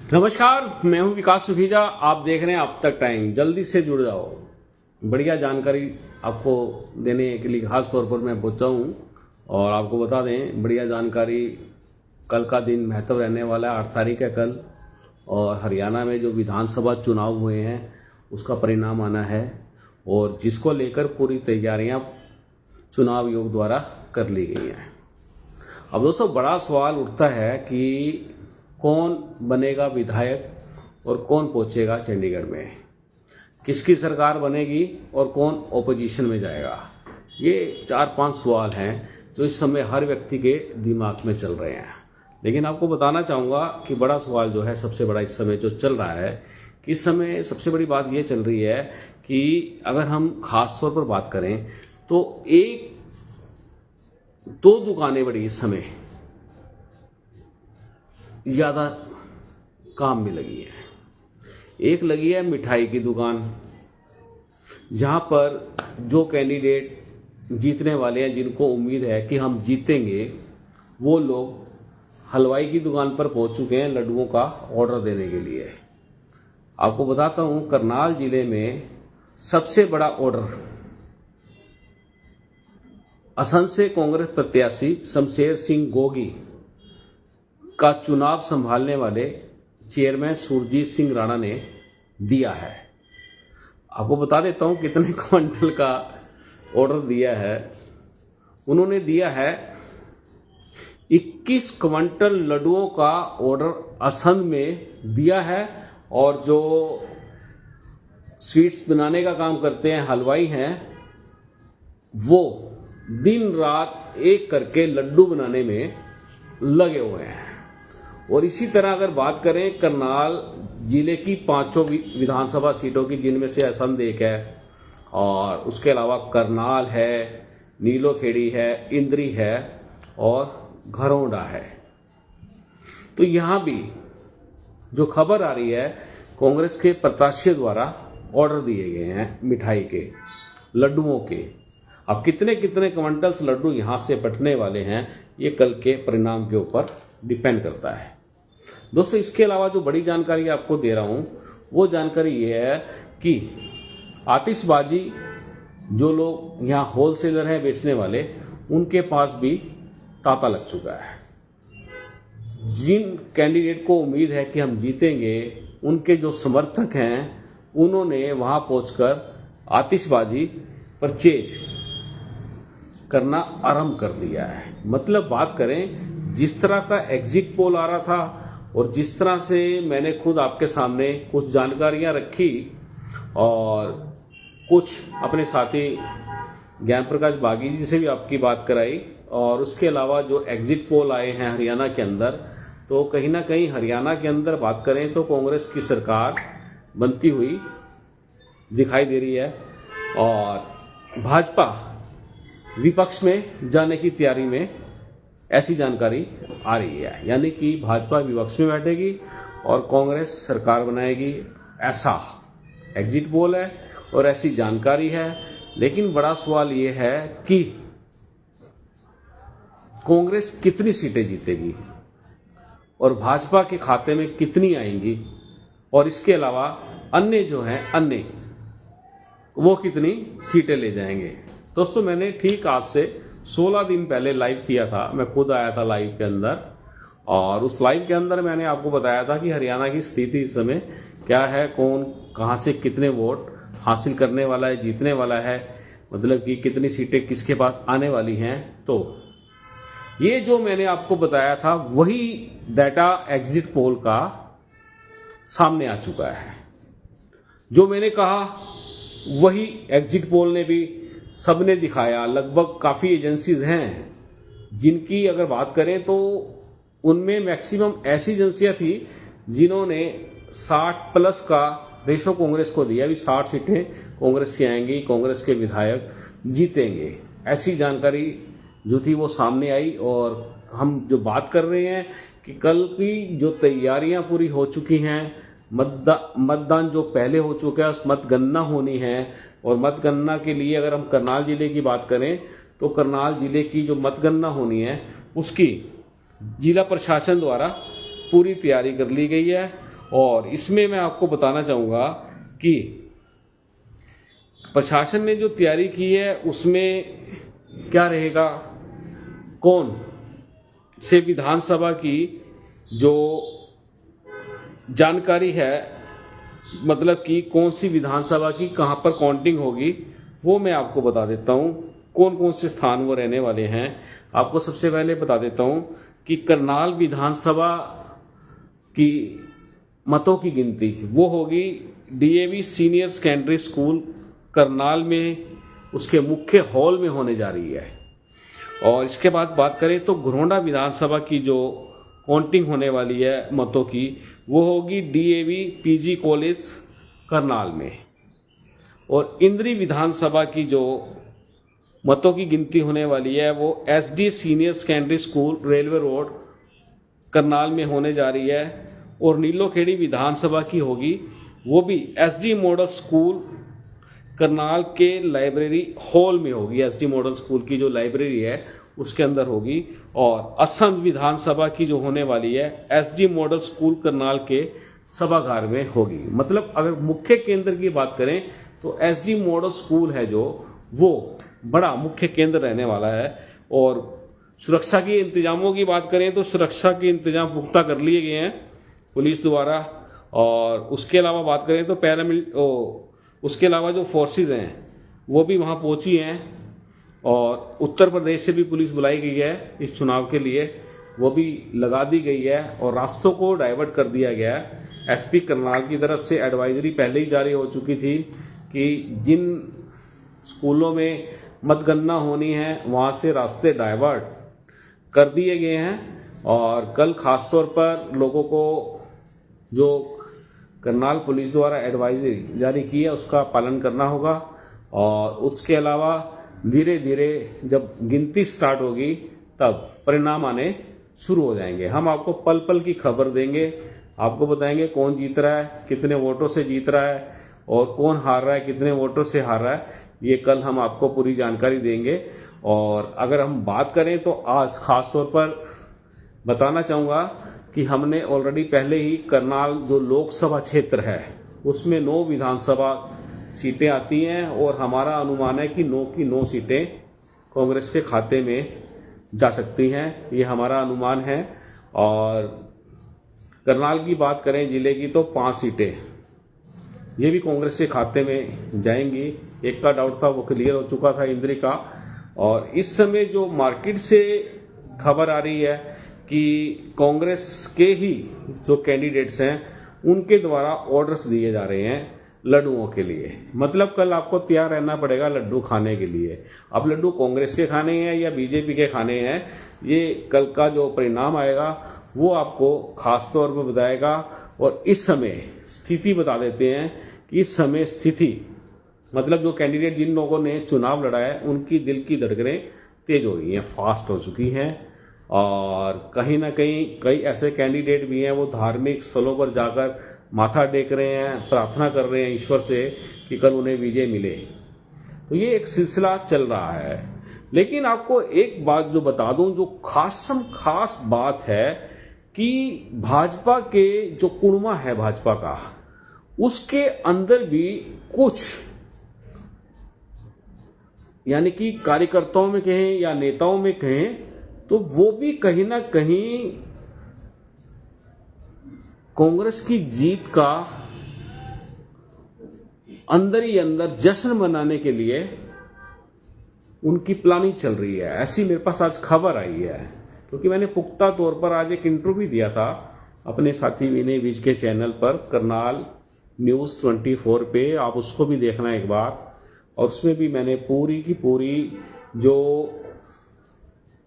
नमस्कार, मैं हूं विकास सुखीजा। आप देख रहे हैं अब तक टाइम। जल्दी से जुड़ जाओ। बढ़िया जानकारी आपको देने के लिए खास तौर पर मैं पहुंचा हूं और आपको बता दें, बढ़िया जानकारी। कल का दिन महत्व रहने वाला है, 8 तारीख है कल। और हरियाणा में जो विधानसभा चुनाव हुए हैं उसका परिणाम आना है और जिसको लेकर पूरी तैयारियां चुनाव आयोग द्वारा कर ली गई हैं। अब दोस्तों, बड़ा सवाल उठता है कि कौन बनेगा विधायक और कौन पहुंचेगा चंडीगढ़ में, किसकी सरकार बनेगी और कौन ओपोजिशन में जाएगा। ये 4-5 सवाल हैं जो इस समय हर व्यक्ति के दिमाग में चल रहे हैं। लेकिन आपको बताना चाहूँगा कि बड़ा सवाल जो है, सबसे बड़ा इस समय जो चल रहा है, कि इस समय सबसे बड़ी बात ये चल रही है कि अगर हम खास तौर पर बात करें तो 1-2 दुकानें बड़ी इस समय ज़्यादा काम में लगी है। एक लगी है मिठाई की दुकान, जहां पर जो कैंडिडेट जीतने वाले हैं, जिनको उम्मीद है कि हम जीतेंगे, वो लोग हलवाई की दुकान पर पहुंच चुके हैं लड्डुओं का ऑर्डर देने के लिए। आपको बताता हूं, करनाल जिले में सबसे बड़ा ऑर्डर असम से कांग्रेस प्रत्याशी शमशेर सिंह गोगी का चुनाव संभालने वाले चेयरमैन सुरजीत सिंह राणा ने दिया है। आपको बता देता हूं कितने क्विंटल का ऑर्डर दिया है। उन्होंने दिया है 21 क्विंटल लड्डुओं का ऑर्डर असम में दिया है। और जो स्वीट्स बनाने का काम करते हैं, हलवाई हैं, वो दिन रात एक करके लड्डू बनाने में लगे हुए हैं। और इसी तरह अगर बात करें करनाल जिले की 5 विधानसभा सीटों की, जिनमें से असंध एक है और उसके अलावा करनाल है, नीलोखेड़ी है, इंद्री है और घरौंडा है, तो यहां भी जो खबर आ रही है, कांग्रेस के प्रत्याशियों द्वारा ऑर्डर दिए गए हैं मिठाई के, लड्डुओं के। अब कितने कितने क्विंटल्स लड्डू यहां से बंटने वाले हैं, ये कल के परिणाम के ऊपर डिपेंड करता है। दोस्तों, इसके अलावा जो बड़ी जानकारी आपको दे रहा हूं, वो जानकारी ये है कि आतिशबाजी जो लोग यहाँ होलसेलर हैं बेचने वाले, उनके पास भी तांता लग चुका है। जिन कैंडिडेट को उम्मीद है कि हम जीतेंगे, उनके जो समर्थक हैं, उन्होंने वहां पहुंचकर आतिशबाजी परचेज करना आरंभ कर दिया है। मतलब बात करें, जिस तरह का एग्जिट पोल आ रहा था और जिस तरह से मैंने खुद आपके सामने कुछ जानकारियां रखी और कुछ अपने साथी ज्ञान प्रकाश बागी जी से भी आपकी बात कराई, और उसके अलावा जो एग्जिट पोल आए हैं हरियाणा के अंदर, तो कहीं ना कहीं हरियाणा के अंदर बात करें तो कांग्रेस की सरकार बनती हुई दिखाई दे रही है और भाजपा विपक्ष में जाने की तैयारी में, ऐसी जानकारी आ रही है। यानी कि भाजपा विपक्ष में बैठेगी और कांग्रेस सरकार बनाएगी, ऐसा एग्जिट पोल है और ऐसी जानकारी है। लेकिन बड़ा सवाल यह है कि कांग्रेस कितनी सीटें जीतेगी और भाजपा के खाते में कितनी आएंगी, और इसके अलावा अन्य जो हैं, अन्य वो कितनी सीटें ले जाएंगे। दोस्तों, मैंने ठीक आज से 16 दिन पहले लाइव किया था, मैं खुद आया था लाइव के अंदर, और उस लाइव के अंदर मैंने आपको बताया था कि हरियाणा की स्थिति इस समय क्या है, कौन कहां से कितने वोट हासिल करने वाला है, जीतने वाला है, मतलब कि कितनी सीटें किसके पास आने वाली हैं। तो ये जो मैंने आपको बताया था, वही डाटा एग्जिट पोल का सामने आ चुका है। जो मैंने कहा वही एग्जिट पोल ने भी सबने दिखाया। लगभग काफी एजेंसीज हैं जिनकी अगर बात करें तो उनमें मैक्सिमम ऐसी एजेंसियां थी जिन्होंने 60+ का रेशो कांग्रेस को दिया, भी 60 सीटें कांग्रेस की आएंगी, कांग्रेस के विधायक जीतेंगे, ऐसी जानकारी जो थी वो सामने आई। और हम जो बात कर रहे हैं कि कल की जो तैयारियां पूरी हो चुकी हैं, मतदान जो पहले हो चुका है, उस मतगणना होनी है। और मतगणना के लिए अगर हम करनाल जिले की बात करें तो करनाल जिले की जो मतगणना होनी है, उसकी जिला प्रशासन द्वारा पूरी तैयारी कर ली गई है और इसमें मैं आपको बताना चाहूँगा कि प्रशासन ने जो तैयारी की है उसमें क्या रहेगा, कौन से विधानसभा की जो जानकारी है, मतलब कि कौन सी विधानसभा की कहाँ पर काउंटिंग होगी, वो मैं आपको बता देता हूँ। कौन कौन से स्थान वो रहने वाले हैं आपको सबसे पहले बता देता हूँ कि करनाल विधानसभा की मतों की गिनती वो होगी DAV senior secondary school Karnal में, उसके मुख्य हॉल में होने जा रही है। और इसके बाद बात करें तो घरोंडा विधानसभा की जो काउंटिंग होने वाली है मतों की, वो होगी डीएवी पीजी कॉलेज करनाल में। और इंद्री विधानसभा की जो मतों की गिनती होने वाली है वो SD senior secondary school railway road Karnal में होने जा रही है। और नीलोखेड़ी विधानसभा की होगी वो भी एसडी मॉडल स्कूल करनाल के लाइब्रेरी हॉल में होगी। एसडी मॉडल स्कूल की जो लाइब्रेरी है उसके अंदर होगी। और असंध विधानसभा की जो होने वाली है एसडी मॉडल स्कूल करनाल के सभागार में होगी। मतलब अगर मुख्य केंद्र की बात करें तो एसडी मॉडल स्कूल है जो वो बड़ा मुख्य केंद्र रहने वाला है। और सुरक्षा के इंतजामों की बात करें तो सुरक्षा के इंतजाम पुख्ता कर लिए गए हैं पुलिस द्वारा। और उसके अलावा बात करें तो उसके अलावा जो फोर्सेस हैं वो भी वहाँ पहुँची हैं। और उत्तर प्रदेश से भी पुलिस बुलाई गई है इस चुनाव के लिए, वो भी लगा दी गई है और रास्तों को डाइवर्ट कर दिया गया है। एसपी करनाल की तरफ से एडवाइजरी पहले ही जारी हो चुकी थी कि जिन स्कूलों में मतगणना होनी है वहाँ से रास्ते डाइवर्ट कर दिए गए हैं। और कल खासतौर पर लोगों को जो करनाल पुलिस द्वारा एडवाइजरी जारी की है उसका पालन करना होगा। और उसके अलावा धीरे धीरे जब गिनती स्टार्ट होगी तब परिणाम आने शुरू हो जाएंगे। हम आपको पल पल की खबर देंगे, आपको बताएंगे कौन जीत रहा है, कितने वोटों से जीत रहा है और कौन हार रहा है, कितने वोटों से हार रहा है। ये कल हम आपको पूरी जानकारी देंगे। और अगर हम बात करें तो आज खास तौर पर बताना चाहूँगा कि हमने ऑलरेडी पहले ही करनाल जो लोकसभा क्षेत्र है उसमें 9 विधानसभा सीटें आती हैं और हमारा अनुमान है कि 9 की 9 सीटें कांग्रेस के खाते में जा सकती हैं, ये हमारा अनुमान है। और करनाल की बात करें जिले की तो 5 सीटें ये भी कांग्रेस के खाते में जाएंगी। एक का डाउट था वो क्लियर हो चुका था, इंद्री का। और इस समय जो मार्केट से खबर आ रही है कि कांग्रेस के ही जो कैंडिडेट्स हैं उनके द्वारा ऑर्डर्स दिए जा रहे हैं लड्डुओं के लिए। मतलब कल आपको तैयार रहना पड़ेगा लड्डू खाने के लिए। अब लड्डू कांग्रेस के खाने हैं या बीजेपी के खाने हैं, ये कल का जो परिणाम आएगा वो आपको खास तौर पर बताएगा। और इस समय स्थिति बता देते हैं कि इस समय स्थिति मतलब जो कैंडिडेट जिन लोगों ने चुनाव लड़ा है उनकी दिल की धड़कनें तेज हो गई हैं, फास्ट हो चुकी हैं। और कहीं ना कहीं कई ऐसे कैंडिडेट भी हैं वो धार्मिक स्थलों पर जाकर माथा टेक रहे हैं, प्रार्थना कर रहे हैं ईश्वर से कि कल उन्हें विजय मिले। तो ये एक सिलसिला चल रहा है। लेकिन आपको एक बात जो बता दूं, जो खास बात है कि भाजपा के जो कुड़मा है भाजपा का, उसके अंदर भी कुछ यानी कि कार्यकर्ताओं में कहें या नेताओं में कहें तो वो भी कहीं ना कहीं कांग्रेस की जीत का अंदर ही अंदर जश्न मनाने के लिए उनकी प्लानिंग चल रही है। ऐसी मेरे पास आज खबर आई है, क्योंकि मैंने पुख्ता तौर पर आज एक इंटरव्यू दिया था अपने साथी विनय विज के चैनल पर करनाल न्यूज़ 24 पे, आप उसको भी देखना एक बार। और उसमें भी मैंने पूरी की पूरी जो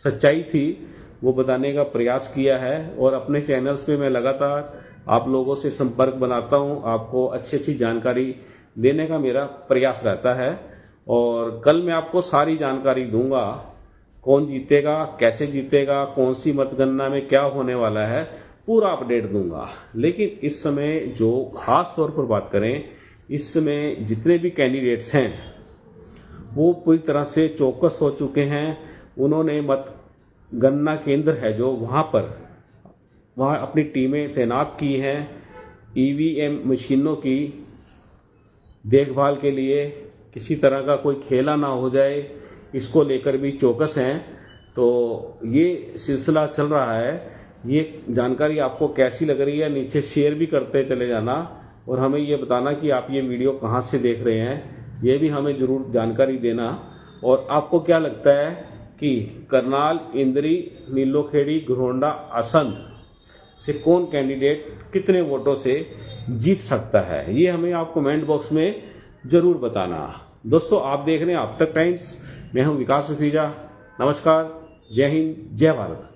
सच्चाई थी वो बताने का प्रयास किया है। और अपने चैनल्स पे मैं लगातार आप लोगों से संपर्क बनाता हूँ, आपको अच्छी अच्छी जानकारी देने का मेरा प्रयास रहता है। और कल मैं आपको सारी जानकारी दूंगा, कौन जीतेगा, कैसे जीतेगा, कौन सी मतगणना में क्या होने वाला है, पूरा अपडेट दूंगा। लेकिन इस समय जो खास तौर पर बात करें, इस समय जितने भी कैंडिडेट्स हैं वो पूरी तरह से चौकस हो चुके हैं। उन्होंने मतगणना केंद्र है जो वहाँ अपनी टीमें तैनात की हैं ईवीएम मशीनों की देखभाल के लिए किसी तरह का कोई खेला ना हो जाए, इसको लेकर भी चौकस हैं। तो ये सिलसिला चल रहा है। ये जानकारी आपको कैसी लग रही है नीचे शेयर भी करते चले जाना, और हमें ये बताना कि आप ये वीडियो कहाँ से देख रहे हैं, ये भी हमें जरूर जानकारी देना। और आपको क्या लगता है कि करनाल, इंद्री, नीलोखेड़ी, घरोंडा, असंध से कौन कैंडिडेट कितने वोटों से जीत सकता है, ये हमें आप कमेंट बॉक्स में जरूर बताना। दोस्तों, आप देख रहे हैं अब तक टाइम्स। मैं हूं विकास सुखीजा। नमस्कार, जय हिंद, जय भारत।